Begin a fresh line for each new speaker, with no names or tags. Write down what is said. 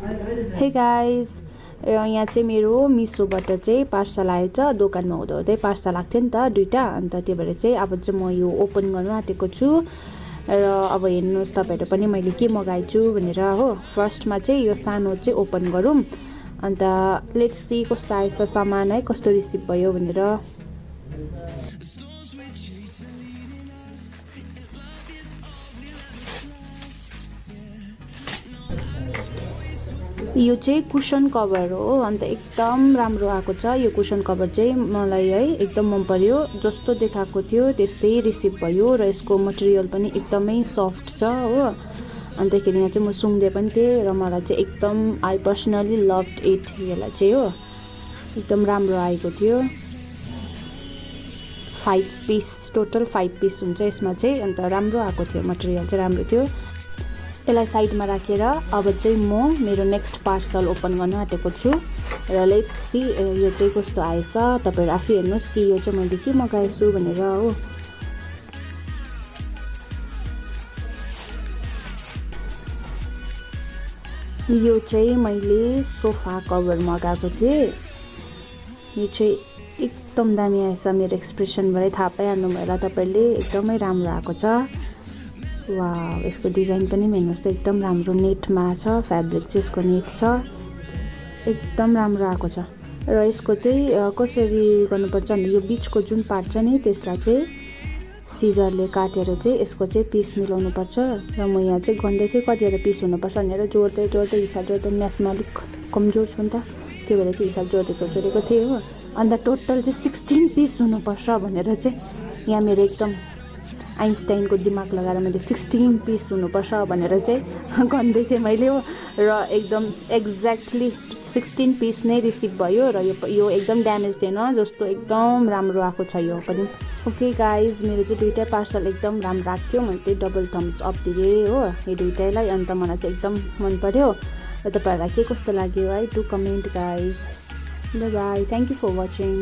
Hey guys, यहाँ चाहिँ मेरो मिसोबाट चाहिँ पार्सल आएछ। दोकानमा हुँदा हुँदै पार्सल आएको थियो नि त दुईटा, अन्त त्यो भएर चाहिँ अब चाहिँ म यो ओपन गर्न आँटेको छु। र अब हेर्नुहोस् तपाईँहरू पनि मैले के मगाएछु भनेर हो। फर्स्टमा चाहिँ यो सानो चाहिँ ओपन गरौँ, अन्त लेट्स सी कस्तो आएछ सामान है, कस्तो रिसिभ भयो भनेर। यो चाहिँ कुसन कभर हो, अन्त एकदम राम्रो आएको छ। यो कुसन कभर चाहिँ मलाई है एकदम मन पर्यो। जस्तो देखाएको थियो त्यस्तै रिसिभ भयो र यसको मटेरियल पनि एकदमै सफ्ट छ हो। अन्तखेरि यहाँ चाहिँ म सुँग्दै पनि थिएँ र मलाई चाहिँ एकदम आई पर्सनली लभड इट। यसलाई चाहिँ हो एकदम राम्रो आएको थियो। 5 पिस टोटल 5 पिस हुन्छ यसमा चाहिँ, अन्त राम्रो आएको थियो, मटेरियल चाहिँ राम्रो थियो। यसलाई साइडमा राखेर अब चाहिँ म मेरो नेक्स्ट पार्सल ओपन गर्न आँटेको छु र लेट्स सी यो चाहिँ कस्तो आएछ। तपाईँहरू आफै हेर्नुहोस् कि यो चाहिँ मैले के मगाएछु भनेर हो। यो चाहिँ मैले सोफा कभर मगाएको थिएँ। यो चाहिँ एकदम दामी आएछ। मेरो एक्सप्रेसनबाटै थाहा पाइहाल्नु भयो होला तपाईँले, एकदमै राम्रो आएको छ। वाह, यसको डिजाइन पनि हेर्नुहोस् त एकदम राम्रो नेटमा छ। फ्याब्रिक चाहिँ यसको नेट छ, एकदम राम्रो आएको छ। र यसको चाहिँ कसरी गर्नुपर्छ भने यो बिचको जुन पार्ट छ नि त्यसलाई चाहिँ सिजरले काटेर चाहिँ यसको चाहिँ पिस मिलाउनुपर्छ। र म यहाँ चाहिँ गन्दै थिएँ कतिवटा पिस हुनुपर्छ भनेर जोड्दै जोड्दै हिसाब जोड्दै। म्याथमा अलिक कमजोर छु नि त, त्यो भएर चाहिँ हिसाब जोडेको थिएँ हो। अन्त टोटल चाहिँ 16 पिस हुनुपर्छ भनेर चाहिँ यहाँ मेरो एकदम आइन्स्टाइनको दिमाग लगाएर मैले 16 पिस हुनुपर्छ भनेर चाहिँ गन्दै थिएँ मैले हो। र एकदम एक्ज्याक्टली 16 पिस नै रिसिभ भयो र यो एकदम ड्यामेज थिएन, जस्तो एकदम राम्रो आएको छ यो पनि। ओके गाइज, मेरो चाहिँ दुईवटा पार्सल एकदम राम्रो आएको थियो। मैले चाहिँ डबल थम्स अप दिएँ हो यो दुईटैलाई, अन्त मलाई चाहिँ एकदम मन पर्यो। र तपाईँहरूलाई के कस्तो लाग्यो है, do comment guys. Bye bye, thank you for watching.